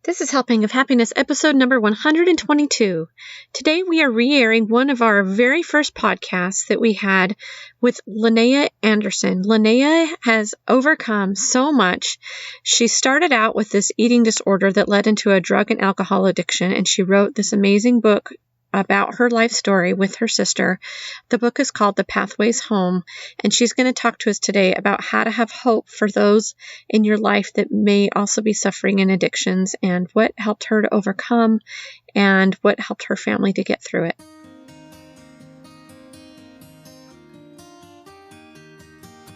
This is Helping of Happiness, episode number 122. Today we are re-airing one of our very first podcasts that we had with Lenaya Anderson. Lenaya has overcome so much. She started out with this eating disorder that led into a drug and alcohol addiction, and she wrote this amazing book about her life story with her sister. The book is called The Pathways Home, and she's going to talk to us today about how to have hope for those in your life that may also be suffering in addictions and what helped her to overcome and what helped her family to get through it.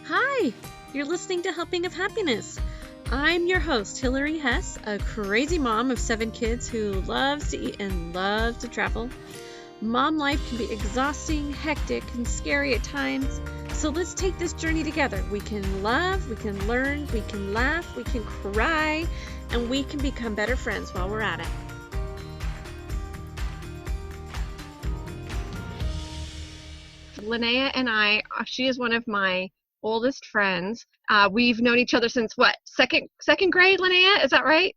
Hi, you're listening to Helping of Happiness. I'm your host, Hillary Hess, a crazy mom of 7 kids who loves to eat and loves to travel. Mom life can be exhausting, hectic, and scary at times, so let's take this journey together. We can love, we can learn, we can laugh, we can cry, and we can become better friends while we're at it. Lenaya and I, she is one of my oldest friends. We've known each other since second grade, Lenaya? Is that right?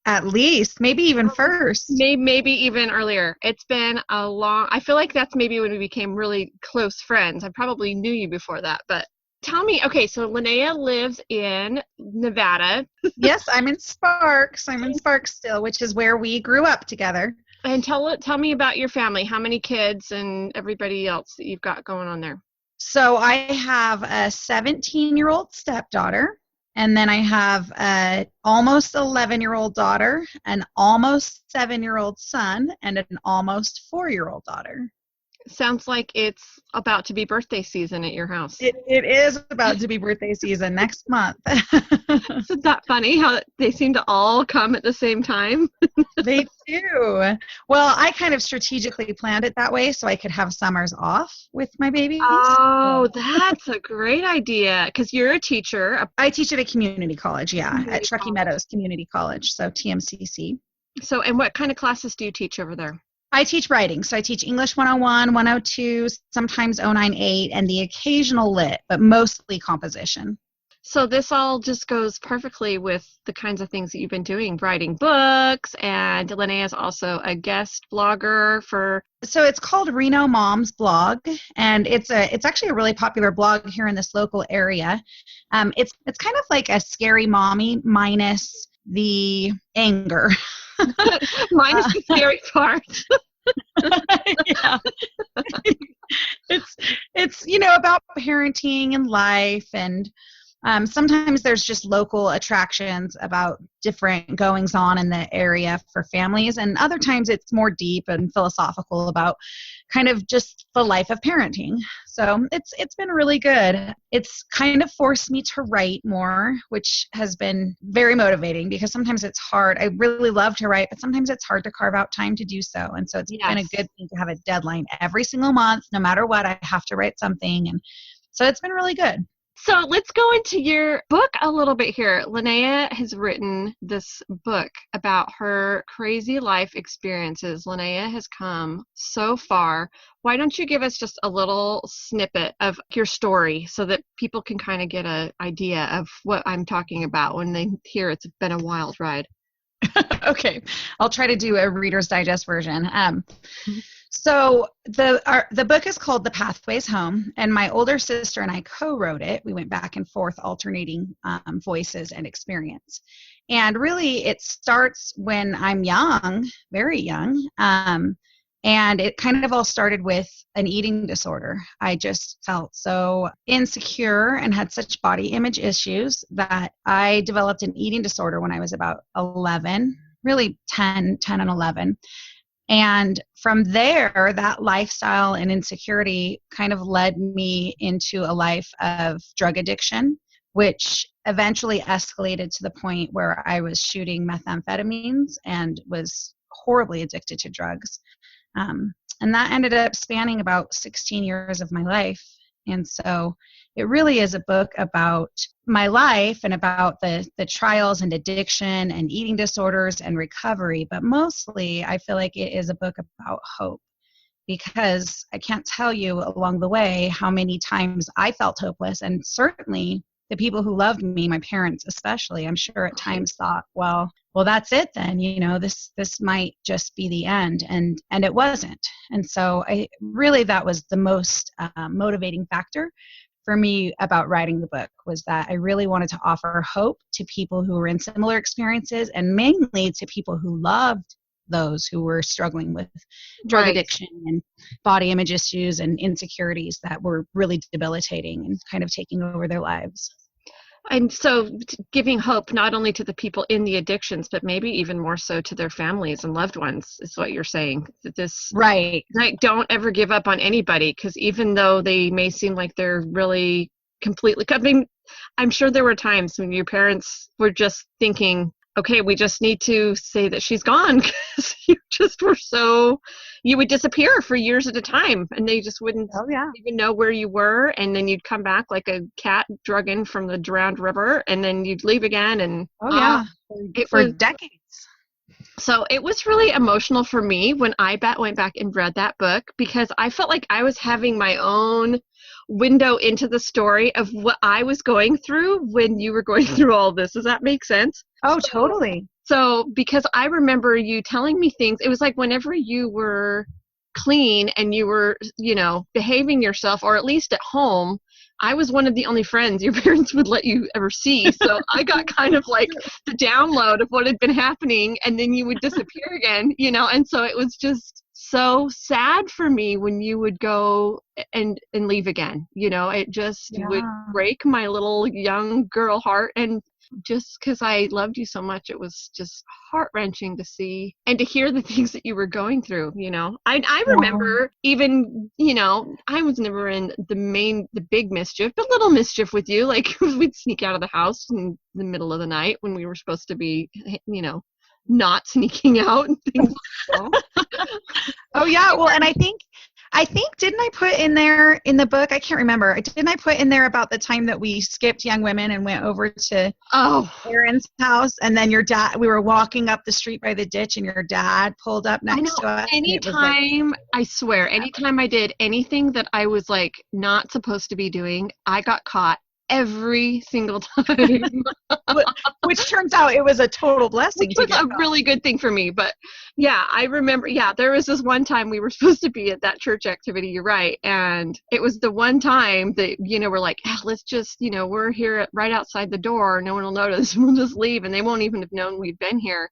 At least, maybe even first. Maybe even earlier. It's been I feel like that's maybe when we became really close friends. I probably knew you before that, but tell me, okay, so Lenaya lives in Nevada. Yes, I'm in Sparks. I'm in Sparks still, which is where we grew up together. And tell me about your family. How many kids and everybody else that you've got going on there? So I have a 17-year-old stepdaughter, and then I have an almost 11-year-old daughter, an almost 7-year-old son, and an almost 4-year-old daughter. Sounds like it's about to be birthday season at your house. It is about to be birthday season next month. Isn't that funny how they seem to all come at the same time? They do. Well, I kind of strategically planned it that way so I could have summers off with my babies. Oh, that's a great idea, because you're a teacher. I teach at a community college, at Truckee Meadows Community College, so TMCC. So, and what kind of classes do you teach over there? I teach writing, so I teach English 101, 102, sometimes 098, and the occasional lit, but mostly composition. So this all just goes perfectly with the kinds of things that you've been doing, writing books, and Lenaya is also a guest blogger for... So it's called Reno Moms Blog, and it's actually a really popular blog here in this local area. It's kind of like a scary mommy minus the anger. Minus the scary part. Yeah. It's about parenting and life, and sometimes there's just local attractions about different goings on in the area for families, and other times it's more deep and philosophical about kind of just the life of parenting. So it's been really good. It's kind of forced me to write more, which has been very motivating because sometimes it's hard. I really love to write, but sometimes it's hard to carve out time to do so. And so it's been a good thing to have a deadline every single month. No matter what, I have to write something. And so it's been really good. So let's go into your book a little bit here. Lenaya has written this book about her crazy life experiences. Lenaya has come so far. Why don't you give us just a little snippet of your story so that people can kind of get an idea of what I'm talking about when they hear it's been a wild ride? Okay. I'll try to do a Reader's Digest version. So the book is called The Pathways Home, and my older sister and I co-wrote it. We went back and forth alternating voices and experience. And really it starts when I'm young, very young, and it kind of all started with an eating disorder. I just felt so insecure and had such body image issues that I developed an eating disorder when I was about 11, really 10 and 11. And from there, that lifestyle and insecurity kind of led me into a life of drug addiction, which eventually escalated to the point where I was shooting methamphetamines and was horribly addicted to drugs. And that ended up spanning about 16 years of my life. And so it really is a book about my life and about the trials and addiction and eating disorders and recovery. But mostly I feel like it is a book about hope, because I can't tell you along the way how many times I felt hopeless, and certainly the people who loved me, my parents especially, I'm sure at times thought, well, that's it then, this might just be the end. And it wasn't. And so that was the most motivating factor for me about writing the book, was that I really wanted to offer hope to people who were in similar experiences, and mainly to people who loved those who were struggling with drug addiction and body image issues and insecurities that were really debilitating and kind of taking over their lives. And so giving hope not only to the people in the addictions, but maybe even more so to their families and loved ones, is what you're saying. That this, right. Like, don't ever give up on anybody, because even though they may seem like they're really completely, I mean, I'm sure there were times when your parents were just thinking, okay, we just need to say that she's gone, because you would disappear for years at a time, and they just wouldn't even know where you were, and then you'd come back like a cat drug in from the drowned river, and then you'd leave again, and for decades. So it was really emotional for me when I went back and read that book, because I felt like I was having my own window into the story of what I was going through when you were going through all this. Does that make sense? Oh, totally. So because I remember you telling me things, it was like whenever you were clean and you were, behaving yourself, or at least at home, I was one of the only friends your parents would let you ever see. So I got kind of like the download of what had been happening, and then you would disappear again, and so it was just so sad for me when you would go and leave again. It just would break my little young girl heart, and just because I loved you so much, it was just heart-wrenching to see and to hear the things that you were going through. I remember even, I was never in the big mischief, but little mischief with you. Like, we'd sneak out of the house in the middle of the night when we were supposed to be, not sneaking out and things like that. Oh yeah. Well, and I think didn't I put in there in the book, I can't remember, didn't I put in there about the time that we skipped Young Women and went over to Aaron's house, and then your dad, we were walking up the street by the ditch, and your dad pulled up next to us? Anytime, I swear, anytime I did anything that I was like not supposed to be doing, I got caught every single time. Which turns out it was a total blessing. Which was a really good thing for me. But yeah, I remember, there was this one time we were supposed to be at that church activity, you're right. And it was the one time that, we're like, let's just, we're here right outside the door. No one will notice. We'll just leave, and they won't even have known we'd been here.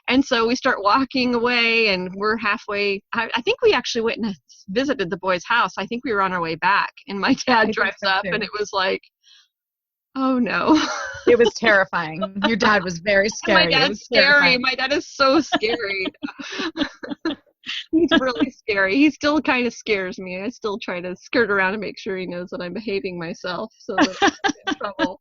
And so we start walking away, and we're halfway. I think we actually went and visited the boys' house. I think we were on our way back, and my dad drives up, and it was like, oh no. It was terrifying. Your dad was very scary. My dad's scary. My dad is so scary. He's really scary. He still kind of scares me. I still try to skirt around to make sure he knows that I'm behaving myself, so that I'm not in trouble.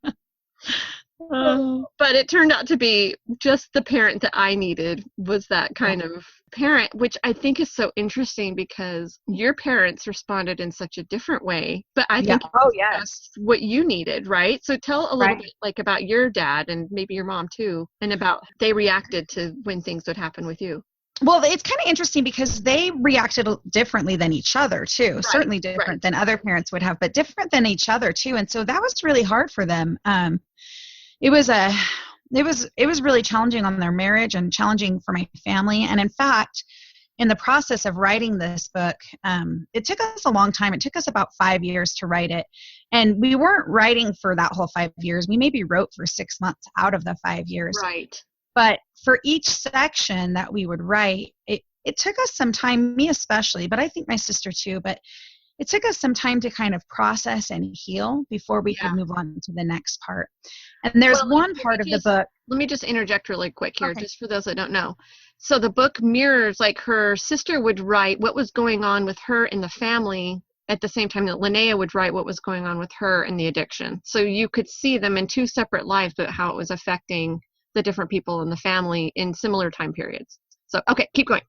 But it turned out to be just the parent that I needed, was that kind of parent, which I think is so interesting, because your parents responded in such a different way, but I think that's what you needed, right? So tell a little bit like about your dad, and maybe your mom too, and about they reacted to when things would happen with you. Well, it's kind of interesting because they reacted differently than each other too. Certainly different than other parents would have, but different than each other too. And so that was really hard for them. It was really challenging on their marriage and challenging for my family. And in fact, in the process of writing this book, it took us a long time. It took us about 5 years to write it. And we weren't writing for that whole 5 years. We maybe wrote for 6 months out of the 5 years. Right. But for each section that we would write, it took us some time, me especially, but I think my sister too, but it took us some time to kind of process and heal before we could move on to the next part. And there's one part of the book. Let me just interject really quick here, just for those that don't know. So the book mirrors, like, her sister would write what was going on with her in the family at the same time that Lenaya would write what was going on with her in the addiction. So you could see them in two separate lives, but how it was affecting the different people in the family in similar time periods. So, okay, keep going.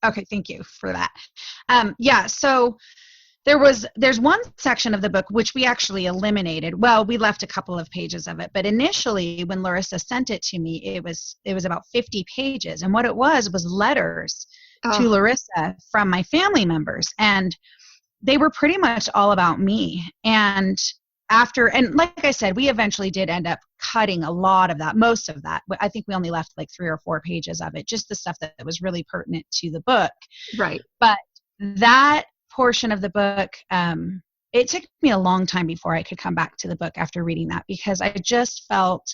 Okay, thank you for that. So there's one section of the book which we actually eliminated. Well, we left a couple of pages of it, but initially when Larissa sent it to me, it was about 50 pages. And what it was letters to Larissa from my family members. And they were pretty much all about me. And after, and like I said, we eventually did end up cutting a lot of that, most of that. I think we only left like 3 or 4 pages of it, just the stuff that was really pertinent to the book. Right. But that portion of the book, it took me a long time before I could come back to the book after reading that, because I just felt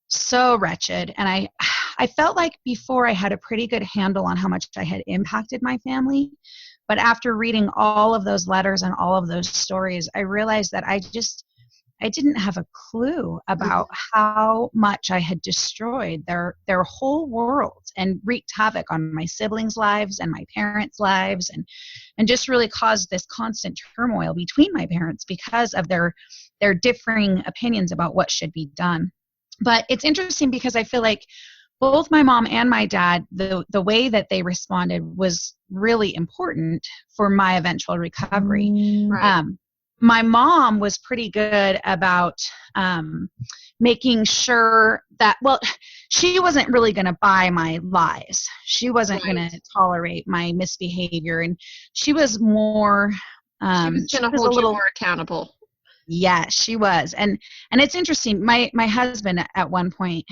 so wretched. And I felt like before I had a pretty good handle on how much I had impacted my family. But after reading all of those letters and all of those stories, I realized that I didn't have a clue about how much I had destroyed their whole world and wreaked havoc on my siblings' lives and my parents' lives, and just really caused this constant turmoil between my parents because of their differing opinions about what should be done. But it's interesting because I feel like both my mom and my dad, the way that they responded was really important for my eventual recovery. Right. My mom was pretty good about making sure that, well, she wasn't really going to buy my lies. She wasn't going to tolerate my misbehavior. And she was more, she was going to hold you more accountable. Yes, she was. And it's interesting. My husband at one point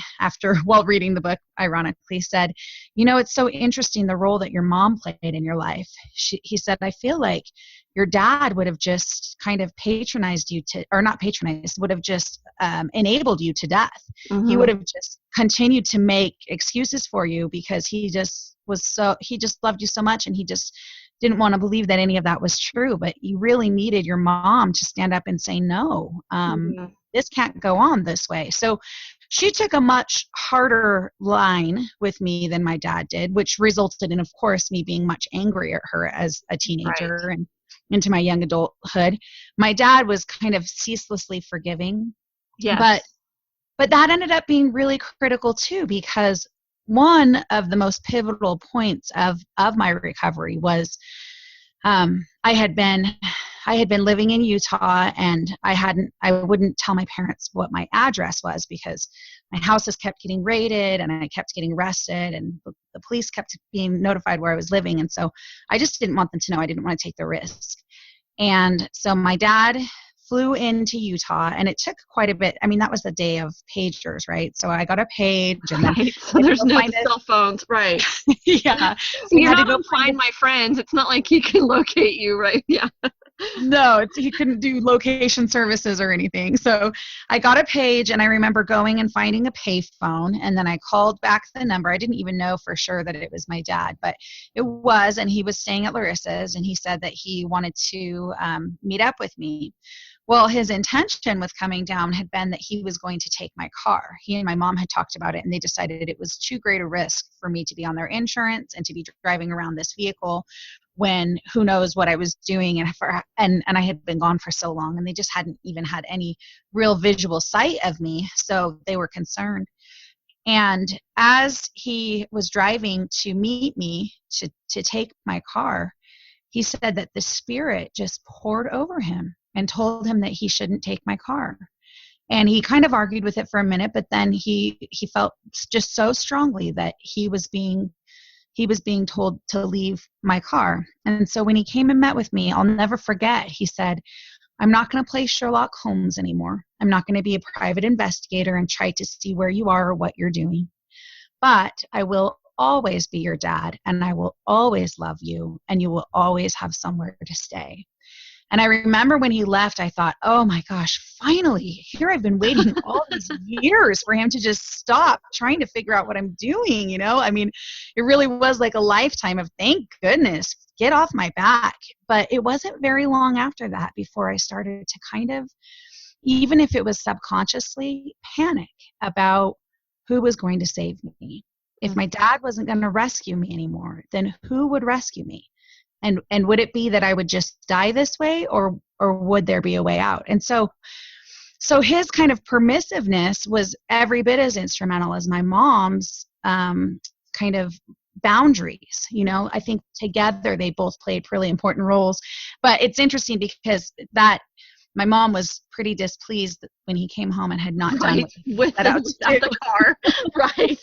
while reading the book, ironically said, it's so interesting the role that your mom played in your life. He said, I feel like your dad would have just kind of patronized you would have just enabled you to death. Mm-hmm. He would have just continued to make excuses for you because he just loved you so much, and he just didn't want to believe that any of that was true. But you really needed your mom to stand up and say, no, this can't go on this way. So she took a much harder line with me than my dad did, which resulted in, of course, me being much angry at her as a teenager and into my young adulthood. My dad was kind of ceaselessly forgiving. Yes. But that ended up being really critical too, because one of the most pivotal points of my recovery was I had been living in Utah, and I wouldn't tell my parents what my address was because my houses kept getting raided and I kept getting arrested, and the police kept being notified where I was living. And so I just didn't want them to know. I didn't want to take the risk. And so my dad flew into Utah, and it took quite a bit. I mean, that was the day of pagers, right? So I got a page, and then so there's no cell phones, right? Yeah. So you're not on Find My Friends. It's not like he can locate you, right? Yeah. No, he couldn't do location services or anything. So I got a page, and I remember going and finding a payphone, and then I called back the number. I didn't even know for sure that it was my dad, but it was, and he was staying at Larissa's, and he said that he wanted to meet up with me. Well, his intention with coming down had been that he was going to take my car. He and my mom had talked about it, and they decided it was too great a risk for me to be on their insurance and to be driving around this vehicle when who knows what I was doing, and I had been gone for so long, and they just hadn't even had any real visual sight of me, so they were concerned. And as he was driving to meet me to take my car, he said that the Spirit just poured over him and told him that he shouldn't take my car. And he kind of argued with it for a minute, but then he felt just so strongly that he was being told to leave my car. And so when he came and met with me, I'll never forget, he said, I'm not going to play Sherlock Holmes anymore. I'm not going to be a private investigator and try to see where you are or what you're doing. But I will always be your dad, and I will always love you, and you will always have somewhere to stay. And I remember when he left, I thought, oh my gosh, finally, here I've been waiting all these years for him to just stop trying to figure out what I'm doing, I mean, it really was like a lifetime of thank goodness, get off my back. But it wasn't very long after that before I started to kind of, even if it was subconsciously, panic about who was going to save me. If my dad wasn't going to rescue me anymore, then who would rescue me? And would it be that I would just die this way, or would there be a way out? And so his kind of permissiveness was every bit as instrumental as my mom's kind of boundaries. I think together they both played really important roles. But it's interesting because my mom was pretty displeased when he came home and had not done with the car. Right.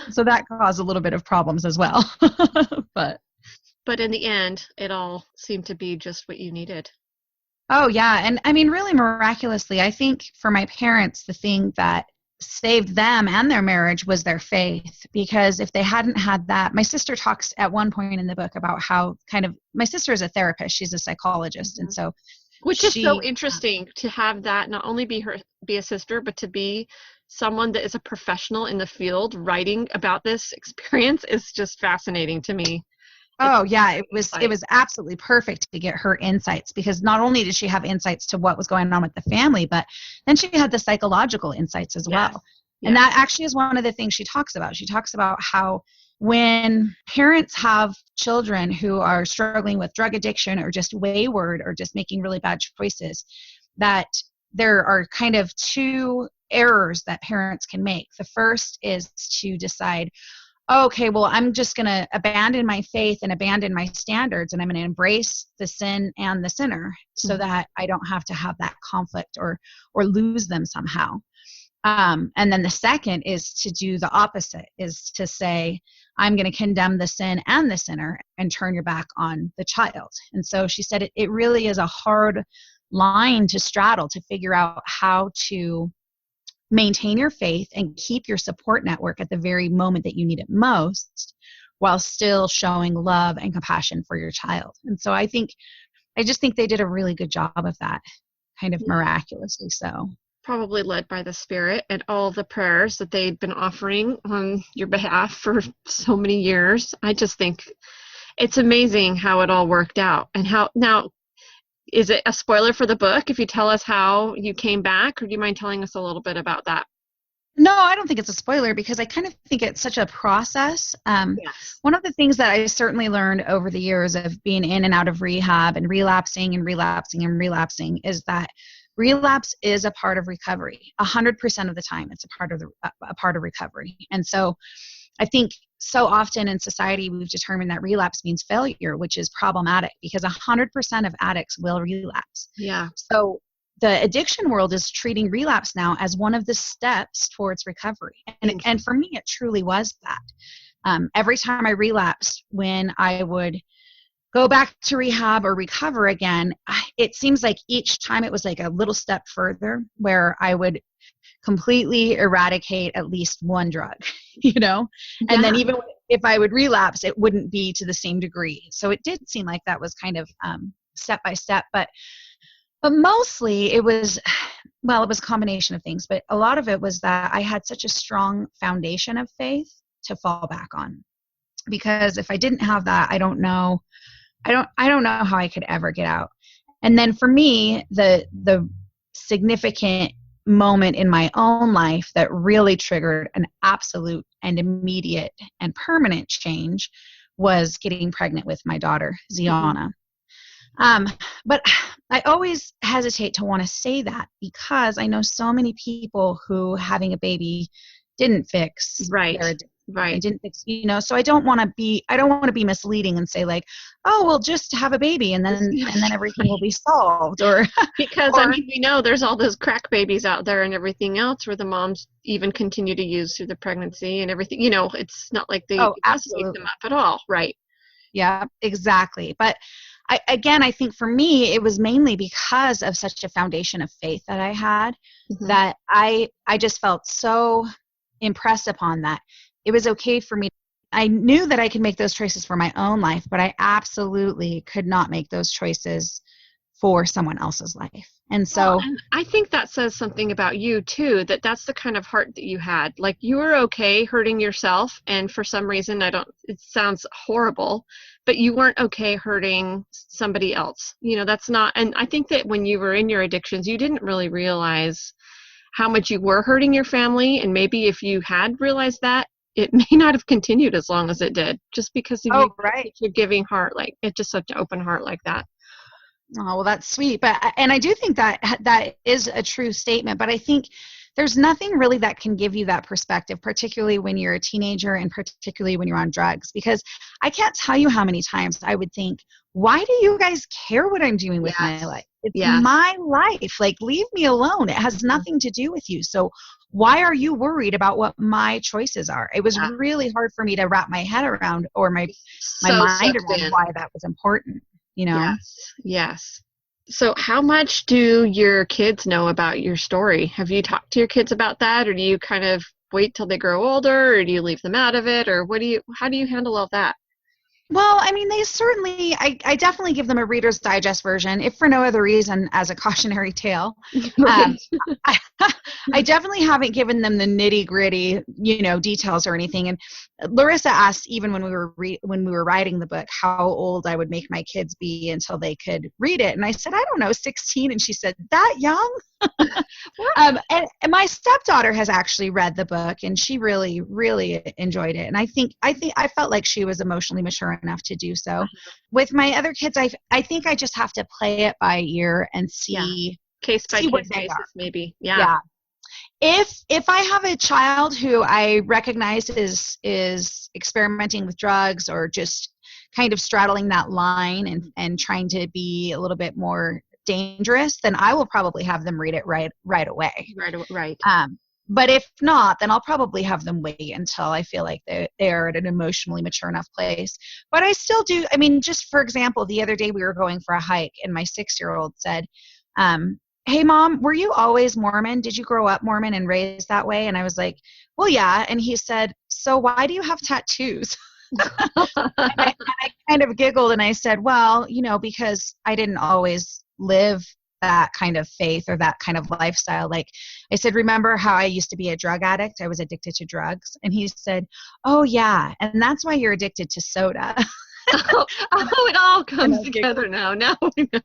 So that caused a little bit of problems as well. But in the end, it all seemed to be just what you needed. Oh, yeah. And I mean, really miraculously, I think for my parents, the thing that saved them and their marriage was their faith. Because if they hadn't had that, my sister talks at one point in the book about how my sister is a therapist, she's a psychologist. And Mhm. so Which is so she, interesting to have that not only be a sister, but to be someone that is a professional in the field writing about this experience is just fascinating to me. It's oh yeah, it insight. was absolutely perfect to get her insights, because not only did she have insights to what was going on with the family, but then she had the psychological insights as Yes. well. And Yes. that actually is one of the things she talks about. She talks about how when parents have children who are struggling with drug addiction or just wayward or just making really bad choices, that there are kind of two errors that parents can make. The first is to decide, okay, well, I'm just going to abandon my faith and abandon my standards, and I'm going to embrace the sin and the sinner so Mhm. that I don't have to have that conflict or lose them somehow. And then the second is to do the opposite, is to say, I'm going to condemn the sin and the sinner and turn your back on the child. And so she said it really is a hard line to straddle, to figure out how to maintain your faith and keep your support network at the very moment that you need it most, while still showing love and compassion for your child. And so I just think they did a really good job of that, kind of Yeah. miraculously so. Probably led by the Spirit and all the prayers that they'd been offering on your behalf for so many years. I just think it's amazing how it all worked out. And how now, is it a spoiler for the book if you tell us how you came back, or do you mind telling us a little bit about that? No, I don't think it's a spoiler, because I kind of think it's such a process. Yes. One of the things that I certainly learned over the years of being in and out of rehab and relapsing and relapsing and relapsing is that relapse is a part of recovery. 100% of the time, it's a part of recovery. And so I think so often in society we've determined that relapse means failure, which is problematic, because 100% of addicts will relapse. Yeah. So the addiction world is treating relapse now as one of the steps towards recovery. And for me, it truly was that. Every time I relapsed, when I would go back to rehab or recover again, it seems like each time it was like a little step further, where I would completely eradicate at least one drug, you know? And then Yeah. even if I would relapse, it wouldn't be to the same degree. So it did seem like that was kind of step by step. But mostly it was, well, it was a combination of things, but a lot of it was that I had such a strong foundation of faith to fall back on. Because if I didn't have that, I don't know how I could ever get out. And then for me, the significant moment in my own life that really triggered an absolute and immediate and permanent change was getting pregnant with my daughter, Mhm. Ziana. But I always hesitate to want to say that, because I know so many people who having a baby didn't fix Right. their addiction. They Right. didn't fix, so I don't want to be misleading and say like, oh, well, just have a baby and then everything will be solved, or Because I or mean, we know there's all those crack babies out there and everything else where the moms even continue to use through the pregnancy and everything. It's not like oh, it does wake them absolutely. up at all, right? Yeah, exactly. But I think for me, it was mainly because of such a foundation of faith that I had, Hmm. that I just felt so impressed upon that it was okay for me. I knew that I could make those choices for my own life, but I absolutely could not make those choices for someone else's life. And Well, so, and I think that says something about you too, that that's the kind of heart that you had. Like you were okay hurting yourself, and for some reason, it sounds horrible, but you weren't okay hurting somebody else. That's not, and I think that when you were in your addictions, you didn't really realize how much you were hurting your family, and maybe if you had realized that, it may not have continued as long as it did, just because of oh, you had right. such a giving heart, like it's just such an open heart like that. Oh, well, that's sweet. And I do think that that is a true statement, but I think there's nothing really that can give you that perspective, particularly when you're a teenager and particularly when you're on drugs, because I can't tell you how many times I would think, why do you guys care what I'm doing with my life? Yes. It's Yes. my life. Like, leave me alone. It has nothing to do with you. So why are you worried about what my choices are? It was Yeah. really hard for me to wrap my head around, or my So mind sucked around in. why that was important, you know? Yes. Yes. So how much do your kids know about your story? Have you talked to your kids about that, or do you kind of wait till they grow older, or do you leave them out of it, or how do you handle all that? Well, I mean, they certainly, I definitely give them a Reader's Digest version, if for no other reason as a cautionary tale. Right. Um, I, I definitely haven't given them the nitty gritty, details or anything. And Larissa asked, even when when we were writing the book, how old I would make my kids be until they could read it. And I said, I don't know, 16. And she said, that young? And my stepdaughter has actually read the book, and she really, really enjoyed it. And I felt like she was emotionally mature enough to do so. With my other kids, I think I just have to play it by ear and see case by see what case they basis, are. maybe. Yeah. If I have a child who I recognize is experimenting with drugs or just kind of straddling that line and trying to be a little bit more dangerous, then I will probably have them read it right away. Right. But if not, then I'll probably have them wait until I feel like they are at an emotionally mature enough place. But I still do. I mean, just for example, the other day we were going for a hike, and my 6-year-old said, hey, Mom, were you always Mormon? Did you grow up Mormon and raised that way? And I was like, well, yeah. And he said, so why do you have tattoos? I kind of giggled and I said, well, because I didn't always live that kind of faith or that kind of lifestyle. Like I said, remember how I used to be a drug addict? I was addicted to drugs. And he said, oh, yeah. And that's why you're addicted to soda. It all comes together now. Now we know.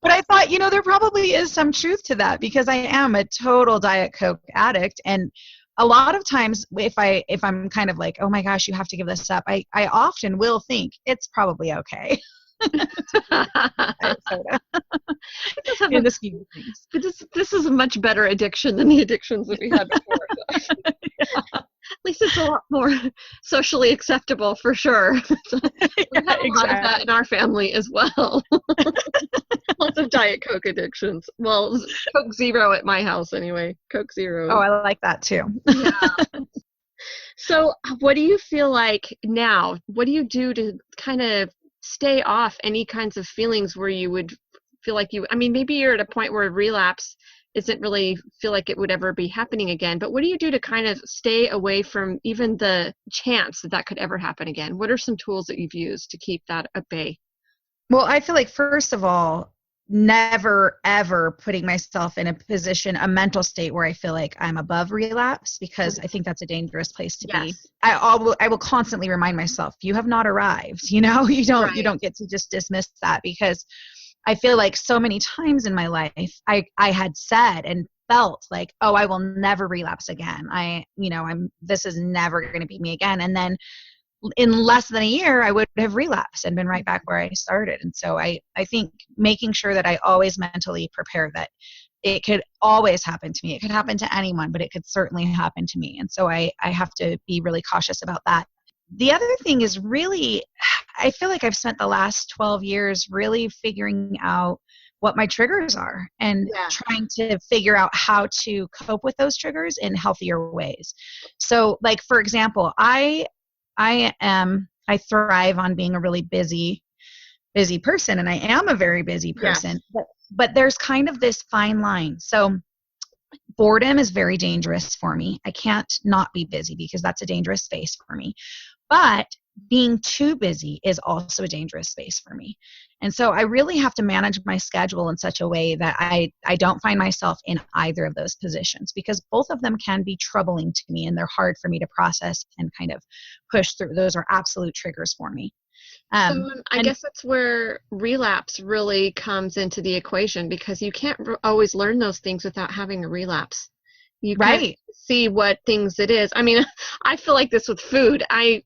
But I thought, there probably is some truth to that, because I am a total Diet Coke addict. And a lot of times if I'm kind of like, oh my gosh, you have to give this up, I often will think it's probably okay. Soda. In the scheme of things. But this is a much better addiction than the addictions that we had before. Yeah. At least it's a lot more socially acceptable, for sure. We have a lot of that in our family as well. Lots of Diet Coke addictions. Well, Coke Zero at my house anyway. Coke Zero. Oh, I like that too. Yeah. So what do you feel like now? What do you do to kind of stay off any kinds of feelings where you would feel like maybe you're at a point where relapse isn't really feel like it would ever be happening again, but what do you do to kind of stay away from even the chance that could ever happen again? What are some tools that you've used to keep that at bay? Well, I feel like, first of all, never ever putting myself in a mental state where I feel like I'm above relapse, because I think that's a dangerous place to be. I will constantly remind myself, you have not arrived. You don't get to just dismiss that, because I feel like so many times in my life I had said and felt like, oh, I will never relapse again. This is never going to be me again. And then in less than a year, I would have relapsed and been right back where I started. And so I think making sure that I always mentally prepare that it could always happen to me. It could happen to anyone, but it could certainly happen to me. And so I have to be really cautious about that. The other thing is, really, I feel like I've spent the last 12 years really figuring out what my triggers are and trying to figure out how to cope with those triggers in healthier ways. So, like, for example, I thrive on being a really busy person, and I am a very busy person. Yes. But there's kind of this fine line. So boredom is very dangerous for me. I can't not be busy, because that's a dangerous space for me. But being too busy is also a dangerous space for me. And so I really have to manage my schedule in such a way that I don't find myself in either of those positions, because both of them can be troubling to me, and they're hard for me to process and kind of push through. Those are absolute triggers for me. So I guess that's where relapse really comes into the equation, because you can't always learn those things without having a relapse. You can't see what things it is. I mean, I feel like this with food. I've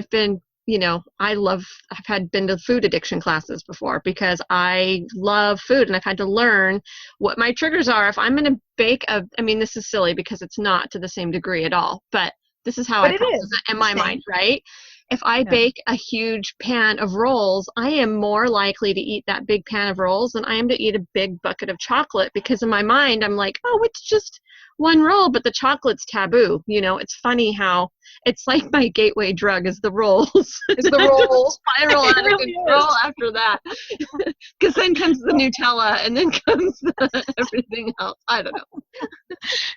been to food addiction classes before, because I love food, and I've had to learn what my triggers are. If I'm going to bake this is silly because it's not to the same degree at all, but this is how I process it in my mind, right? If I bake a huge pan of rolls, I am more likely to eat that big pan of rolls than I am to eat a big bucket of chocolate, because in my mind, I'm like, oh, it's just one roll, but the chocolate's taboo. You know, it's funny how it's like my gateway drug is the rolls. It's the rolls. Spiral out of control after that. Because then comes the Nutella and then comes everything else. I don't know.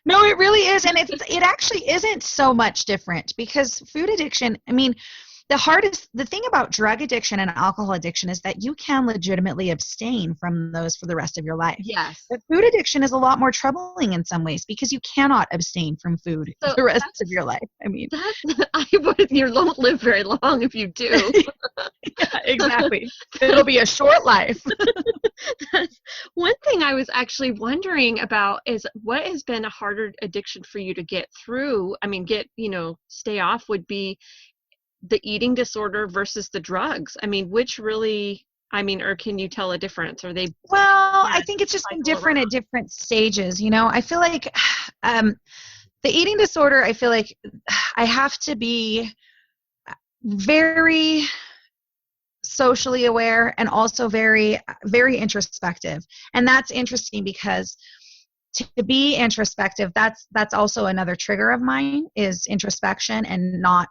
No, it really is. And it actually isn't so much different, because food addiction, I mean, the thing about drug addiction and alcohol addiction is that you can legitimately abstain from those for the rest of your life. Yes. But food addiction is a lot more troubling in some ways, because you cannot abstain from food for the rest of your life. I mean, you won't live very long if you do. Yeah, exactly. It'll be a short life. One thing I was actually wondering about is what has been a harder addiction for you to get through? I mean, stay off would be the eating disorder versus the drugs. I mean, which really, or can you tell a difference? Are they? Well, I think it's just been different at different stages. You know, I feel like the eating disorder, I feel like I have to be very socially aware and also very, very introspective. And that's interesting because to be introspective, that's also another trigger of mine, is introspection and not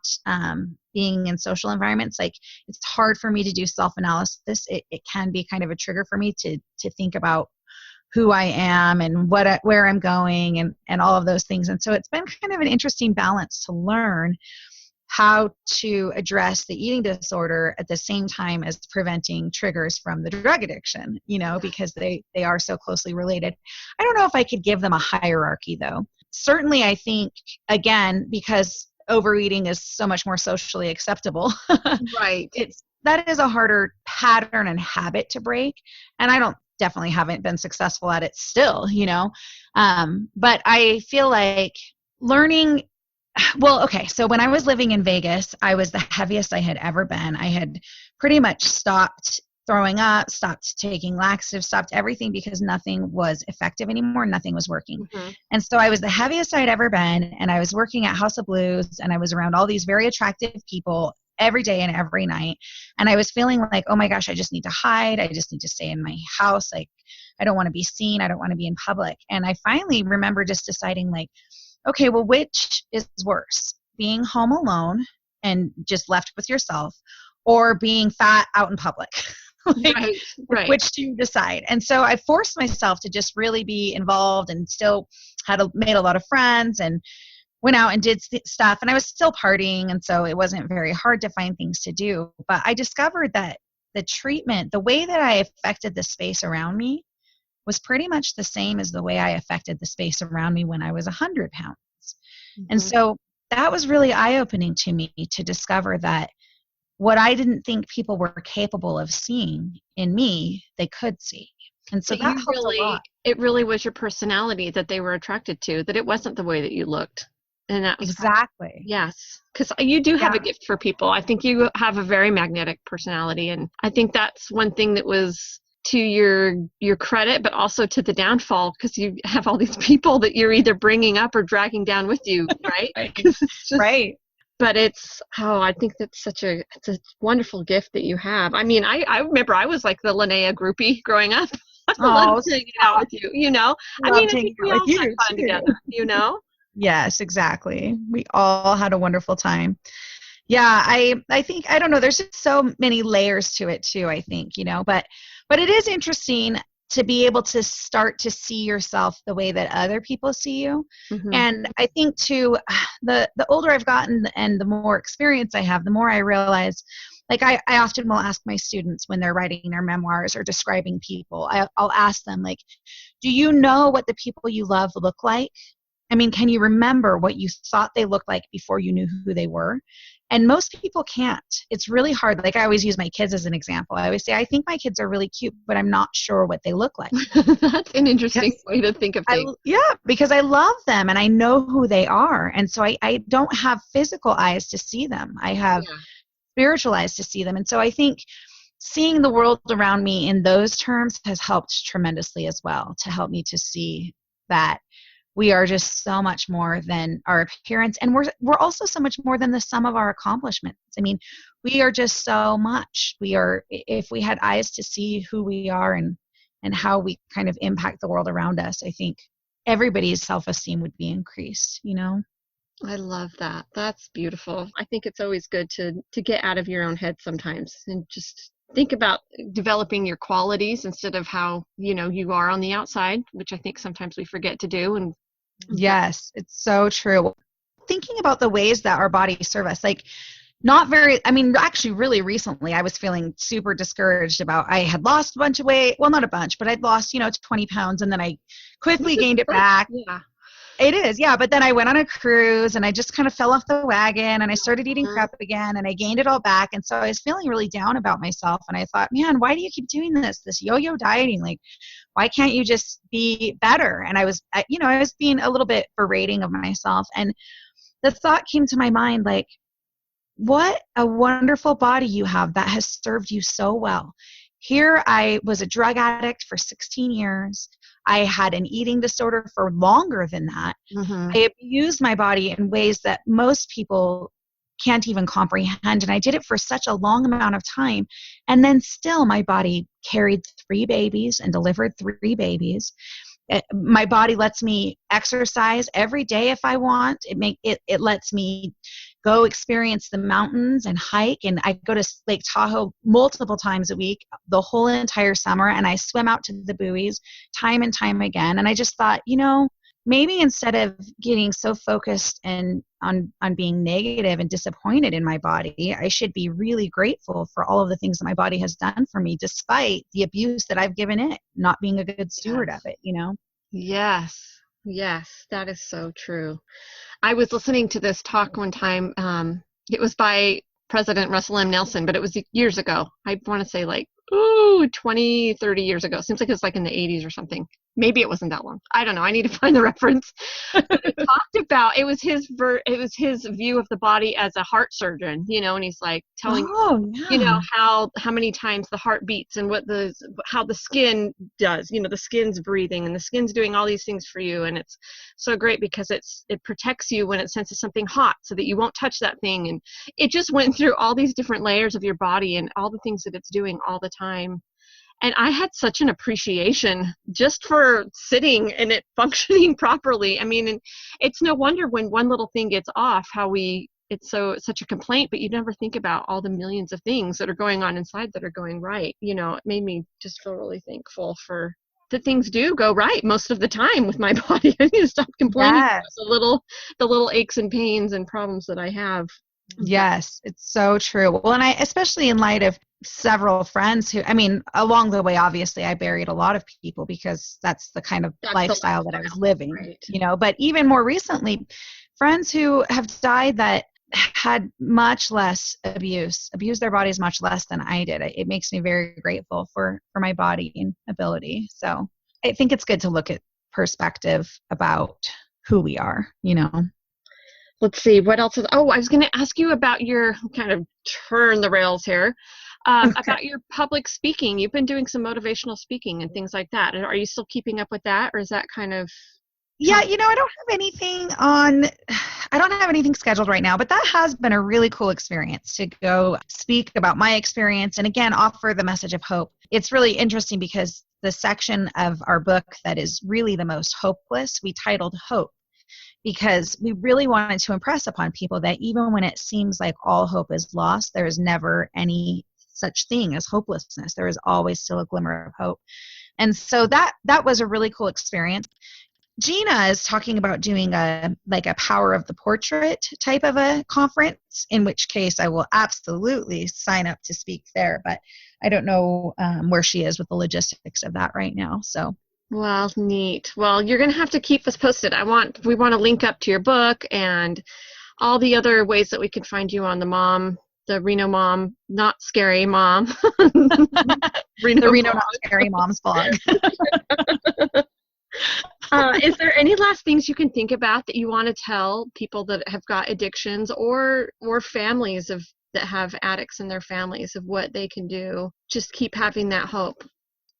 being in social environments. Like, it's hard for me to do self-analysis. It can be kind of a trigger for me to think about who I am and where I'm going and all of those things. And so it's been kind of an interesting balance to learn how to address the eating disorder at the same time as preventing triggers from the drug addiction, because they are so closely related. I don't know if I could give them a hierarchy, though. Certainly, I think, again, because overeating is so much more socially acceptable. Right. That is a harder pattern and habit to break. And I definitely haven't been successful at it still, but I feel like learning. Well, okay, so when I was living in Vegas, I was the heaviest I had ever been. I had pretty much stopped throwing up, stopped taking laxatives, stopped everything, because nothing was effective anymore. Nothing was working. Mm-hmm. And so I was the heaviest I'd ever been, and I was working at House of Blues, and I was around all these very attractive people every day and every night. And I was feeling like, oh my gosh, I just need to hide. I just need to stay in my house. Like, I don't want to be seen. I don't want to be in public. And I finally remember just deciding, like, okay, well, which is worse, being home alone and just left with yourself, or being fat out in public? Right. Which do you decide? And so I forced myself to just really be involved, and still made a lot of friends and went out and did stuff. And I was still partying, and so it wasn't very hard to find things to do. But I discovered that the treatment, the way that I affected the space around me, was pretty much the same as the way I affected the space around me when I was 100 pounds. Mm-hmm. And so that was really eye-opening to me, to discover that what I didn't think people were capable of seeing in me, they could see. And so that helped a lot. It really was your personality that they were attracted to, that it wasn't the way that you looked. And that was exactly. Yes. Because you do have a gift for people. I think you have a very magnetic personality. And I think that's one thing that was to your credit, but also to the downfall, because you have all these people that you're either bringing up or dragging down with you, right? Right. But I think that's it's a wonderful gift that you have. I mean, I remember I was like the Lenaya groupie growing up. I loved hanging out with you, I think we all had fun together, Yes, exactly. We all had a wonderful time. Yeah, I think, I don't know, there's just so many layers to it too, I think, but it is interesting to be able to start to see yourself the way that other people see you. Mm-hmm. And I think too, the older I've gotten and the more experience I have, the more I realize, like I often will ask my students when they're writing their memoirs or describing people, I'll ask them, like, do you know what the people you love look like? I mean, can you remember what you thought they looked like before you knew who they were? And most people can't. It's really hard. Like, I always use my kids as an example. I always say, I think my kids are really cute, but I'm not sure what they look like. That's an interesting way to think of things. Because I love them and I know who they are. And so I don't have physical eyes to see them. I have spiritual eyes to see them. And so I think seeing the world around me in those terms has helped tremendously as well, to help me to see that we are just so much more than our appearance, and we're also so much more than the sum of our accomplishments. I mean, we are just so much. We are, if we had eyes to see who we are and how we kind of impact the world around us, I think everybody's self-esteem would be increased, you know? I love that. That's beautiful. I think it's always good to get out of your own head sometimes and just think about developing your qualities instead of how, you are on the outside, which I think sometimes we forget to do. And Yes, it's so true. Thinking about the ways that our bodies serve us, like actually really recently I was feeling super discouraged I had lost a bunch of weight. Well, not a bunch, but I'd lost, 20 pounds and then I quickly gained it back. Yeah. It is, yeah. But then I went on a cruise and I just kind of fell off the wagon and I started eating crap again and I gained it all back. And so I was feeling really down about myself. And I thought, man, why do you keep doing this yo-yo dieting? Like, why can't you just be better? And I was being a little bit berating of myself. And the thought came to my mind, like, what a wonderful body you have that has served you so well. Here I was a drug addict for 16 years. I had an eating disorder for longer than that. Mm-hmm. I abused my body in ways that most people can't even comprehend. And I did it for such a long amount of time. And then still my body carried 3 babies and delivered 3 babies. My body lets me exercise every day if I want. It lets me go experience the mountains and hike. And I go to Lake Tahoe multiple times a week, the whole entire summer, and I swim out to the buoys time and time again. And I just thought, maybe instead of getting so focused and on being negative and disappointed in my body, I should be really grateful for all of the things that my body has done for me, despite the abuse that I've given it, not being a good steward of it, Yes. Yes, that is so true. I was listening to this talk one time. It was by President Russell M. Nelson, but it was years ago. I want to say 20, 30 years ago. Seems like it was in the 80s or something. Maybe it wasn't that long. I don't know. I need to find the reference. But it talked about, it was his view of the body as a heart surgeon, and he's like telling how many times the heart beats and how the skin does, the skin's breathing and the skin's doing all these things for you. And it's so great because it protects you when it senses something hot so that you won't touch that thing. And it just went through all these different layers of your body and all the things that it's doing all the time. And I had such an appreciation just for sitting and it functioning properly. I mean, and it's no wonder when one little thing gets off, it's such a complaint, but you never think about all the millions of things that are going on inside that are going right. It made me just feel really thankful for that things do go right most of the time with my body. I need to stop complaining about the little aches and pains and problems that I have. Yes, it's so true. Well, and I, especially in light of several friends along the way, obviously I buried a lot of people because that's the kind of lifestyle that I was living, right. But even more recently, friends who have died that had much less abused their bodies much less than I did. It makes me very grateful for my body and ability. So I think it's good to look at perspective about who we are, Let's see, what else I was going to ask you about your kind of turn the rails here, about your public speaking. You've been doing some motivational speaking and things like that. Are you still keeping up with that, or is that kind of? Yeah, I don't have anything scheduled right now, but that has been a really cool experience to go speak about my experience and again, offer the message of hope. It's really interesting because the section of our book that is really the most hopeless, we titled Hope, because we really wanted to impress upon people that even when it seems like all hope is lost, there is never any such thing as hopelessness. There is always still a glimmer of hope. And so that was a really cool experience. Gina is talking about doing a power of the portrait type of a conference, in which case I will absolutely sign up to speak there, but I don't know where she is with the logistics of that right now. So. Well, neat. Well, you're going to have to keep us posted. We want to link up to your book and all the other ways that we can find you on the Reno Mom, Not Scary Mom. The Reno Not Scary Moms blog. Is there any last things you can think about that you want to tell people that have got addictions or families that have addicts in their families of what they can do? Just keep having that hope.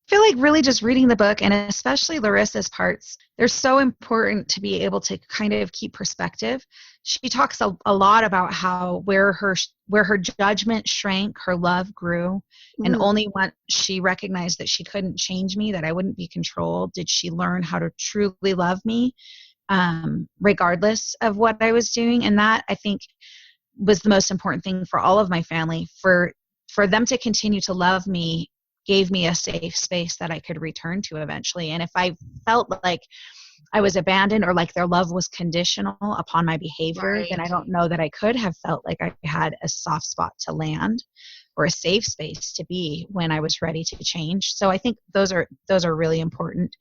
feel like really just reading the book, and especially Larissa's parts, they're so important to be able to kind of keep perspective. She talks a lot about how where her judgment shrank, her love grew, and only once she recognized that she couldn't change me, that I wouldn't be controlled, did she learn how to truly love me, regardless of what I was doing. And that, I think, was the most important thing for all of my family, for them to continue to love me, gave me a safe space that I could return to eventually. And if I felt like I was abandoned or like their love was conditional upon my behavior, then I don't know that I could have felt like I had a soft spot to land or a safe space to be when I was ready to change. So I think those are really important.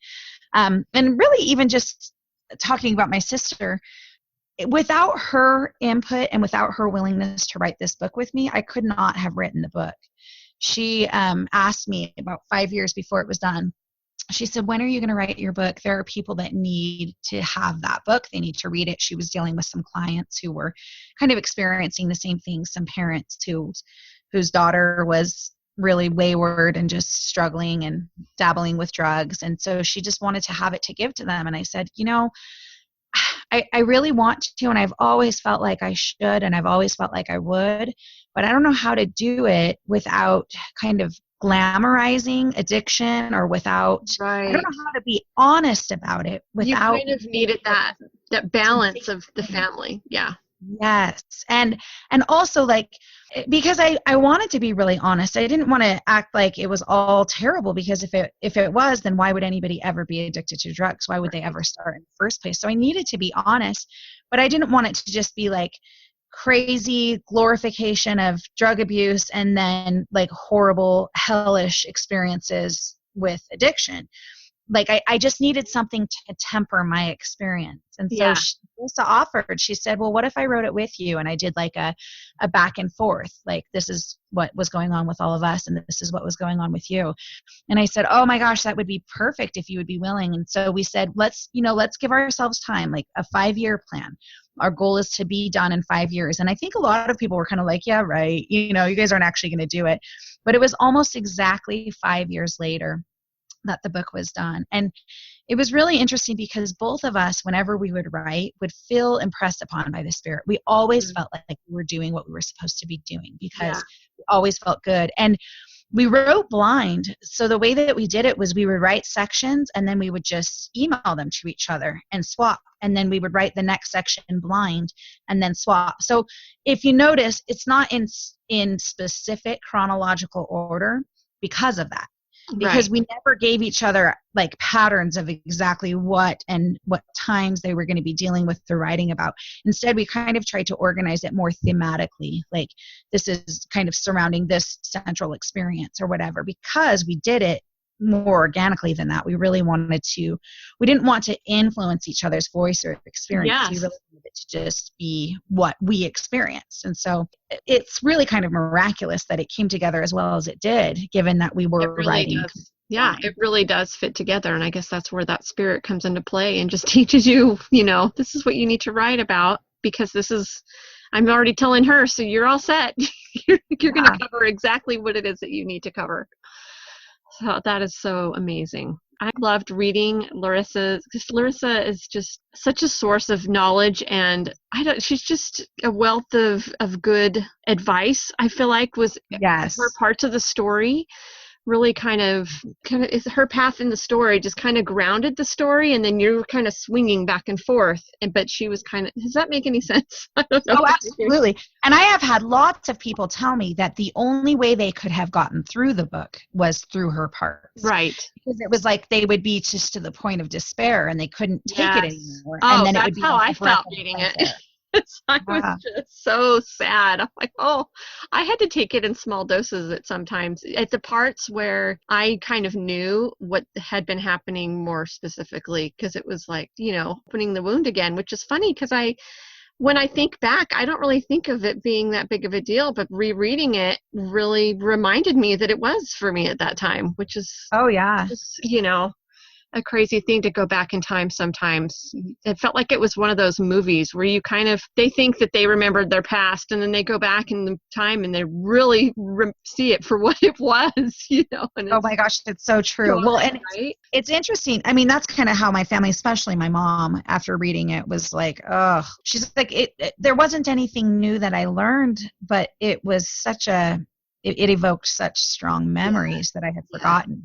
And really, even just talking about my sister, without her input and without her willingness to write this book with me, I could not have written the book. She asked me about 5 years before it was done. She said, when are you going to write your book? There are people that need to have that book. They need to read it. She was dealing with some clients who were kind of experiencing the same things, some parents whose daughter was really wayward and just struggling and dabbling with drugs. And so she just wanted to have it to give to them. And I said, I really want to, and I've always felt like I should, and I've always felt like I would, but I don't know how to do it without kind of glamorizing addiction, or without, I don't know how to be honest about it without. You kind of needed that balance of the family. Yeah. Yes. And also, like, because I wanted to be really honest. I didn't want to act like it was all terrible, because if it was, then why would anybody ever be addicted to drugs? Why would they ever start in the first place? So I needed to be honest, but I didn't want it to just be like crazy glorification of drug abuse and then like horrible, hellish experiences with addiction. Like I just needed something to temper my experience. And so Lisa offered, she said, well, what if I wrote it with you? And I did like a back and forth, like, this is what was going on with all of us, and this is what was going on with you. And I said, oh my gosh, that would be perfect if you would be willing. And so we said, let's give ourselves time, like a 5-year plan. Our goal is to be done in 5 years. And I think a lot of people were kind of like, yeah, right. You guys aren't actually going to do it. But it was almost exactly 5 years later that the book was done. And it was really interesting because both of us, whenever we would write, would feel impressed upon by the Spirit. We always felt like we were doing what we were supposed to be doing, because we always felt good. And we wrote blind. So the way that we did it was we would write sections, and then we would just email them to each other and swap. And then we would write the next section blind and then swap. So if you notice, it's not in specific chronological order because of that. Because we never gave each other like patterns of exactly what times they were going to be dealing with the writing about. Instead, we kind of tried to organize it more thematically, like this is kind of surrounding this central experience or whatever, because we did it more organically than that. We didn't want to influence each other's voice or experience. Yes. We really wanted it to just be what we experienced. And so it's really kind of miraculous that it came together as well as it did, given that we were writing. Yeah, it really does fit together. And I guess that's where that Spirit comes into play and just teaches you, this is what you need to write about, because I'm already telling her, so you're all set. You're going to cover exactly what it is that you need to cover. So that is so amazing. I loved reading Larissa, because Larissa is just such a source of knowledge, and she's just a wealth of good advice. I feel like her parts of the story really kind of is her path in the story just kind of grounded the story, and then you're kind of swinging back and forth. But she was does that make any sense? I don't know. Oh, absolutely. And I have had lots of people tell me that the only way they could have gotten through the book was through her parts. Right. Because it was like they would be just to the point of despair and they couldn't take it anymore. Oh, and then that's it would be how like I felt reading it. I was just so sad. I'm like, I had to take it in small doses at sometimes. At the parts where I kind of knew what had been happening more specifically, because it was like, opening the wound again, which is funny because when I think back, I don't really think of it being that big of a deal, but rereading it really reminded me that it was for me at that time, which is, oh yeah, just, a crazy thing to go back in time sometimes. It felt like it was one of those movies where you they think that they remembered their past, and then they go back in the time and they really see it for what it was, And oh my gosh, it's so true. Well, and it's interesting. I mean, that's kind of how my family, especially my mom, after reading it, was like, oh, she's like, there wasn't anything new that I learned, but it was it evoked such strong memories that I had forgotten,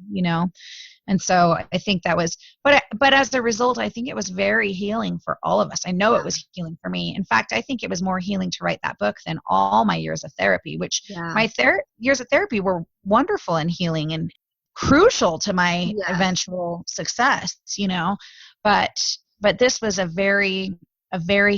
And so I think that was, but as a result, I think it was very healing for all of us. I know it was healing for me. In fact, I think it was more healing to write that book than all my years of therapy, which my years of therapy were wonderful and healing and crucial to my eventual success, but this was a very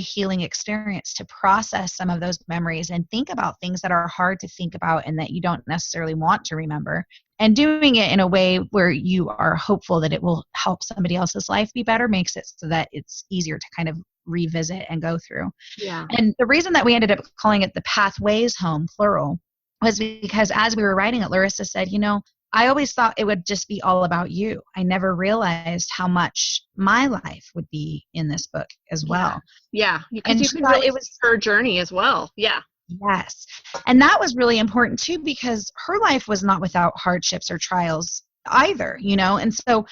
healing experience to process some of those memories and think about things that are hard to think about and that you don't necessarily want to remember, and doing it in a way where you are hopeful that it will help somebody else's life be better makes it so that it's easier to kind of revisit and go through. Yeah. And the reason that we ended up calling it the Pathways Home, plural, was because as we were writing it, Larissa said, I always thought it would just be all about you. I never realized how much my life would be in this book as well. Yeah. Because you could really, it was her journey as well. Yeah. Yes. And that was really important too, because her life was not without hardships or trials either, and so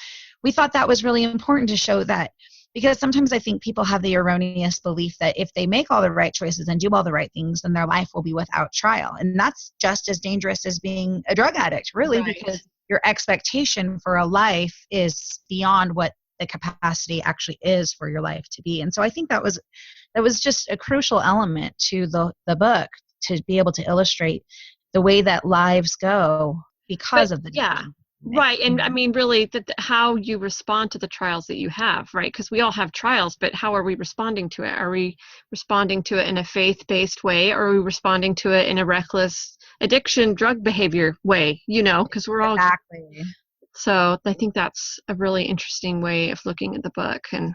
we thought that was really important to show that, because sometimes I think people have the erroneous belief that if they make all the right choices and do all the right things, then their life will be without trial. And that's just as dangerous as being a drug addict, really, because your expectation for a life is beyond what the capacity actually is for your life to be. And so I think that was just a crucial element to the book, to be able to illustrate the way that lives go because of the Right. And I mean, really, how you respond to the trials that you have, right? Because we all have trials, but how are we responding to it? Are we responding to it in a faith-based way, or are we responding to it in a reckless addiction, drug behavior way, because we're all. Exactly. So I think that's a really interesting way of looking at the book. And,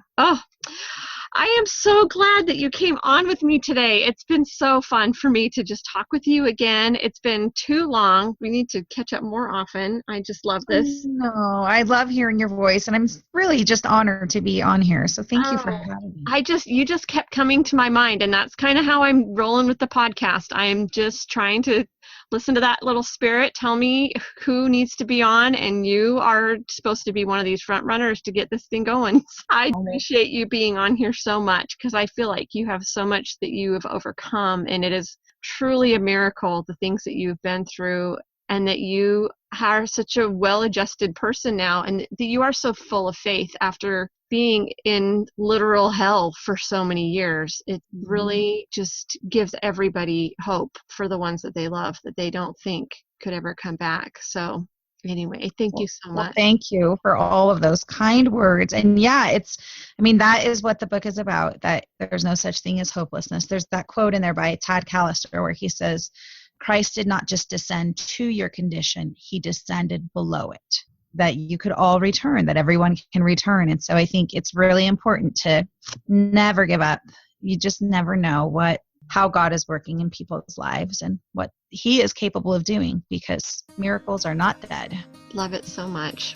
I am so glad that you came on with me today. It's been so fun for me to just talk with you again. It's been too long. We need to catch up more often. I just love this. No, I love hearing your voice, and I'm really just honored to be on here. So thank you for having me. You just kept coming to my mind, and that's kind of how I'm rolling with the podcast. I am just trying to listen to that little spirit tell me who needs to be on, and you are supposed to be one of these front runners to get this thing going. I appreciate you being on here so much, because I feel like you have so much that you have overcome, and it is truly a miracle, the things that you've been through, and that you are such a well-adjusted person now, and that you are so full of faith after being in literal hell for so many years. It really just gives everybody hope for the ones that they love, that they don't think could ever come back. So anyway, thank you so much. Well, thank you for all of those kind words. And that is what the book is about, that there's no such thing as hopelessness. There's that quote in there by Todd Callister where he says, Christ did not just descend to your condition, he descended below it, that you could all return, that everyone can return. And so I think it's really important to never give up. You just never know how God is working in people's lives and what he is capable of doing, because miracles are not dead. Love it so much.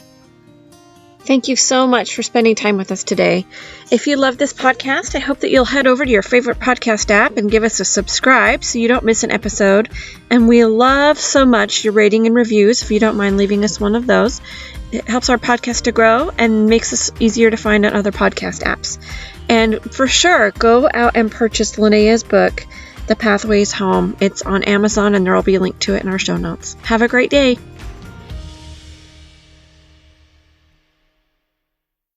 Thank you so much for spending time with us today. If you love this podcast, I hope that you'll head over to your favorite podcast app and give us a subscribe so you don't miss an episode. And we love so much your rating and reviews, if you don't mind leaving us one of those. It helps our podcast to grow and makes us easier to find on other podcast apps. And for sure, go out and purchase Lenaya's book, The Pathways Home. It's on Amazon, and there will be a link to it in our show notes. Have a great day.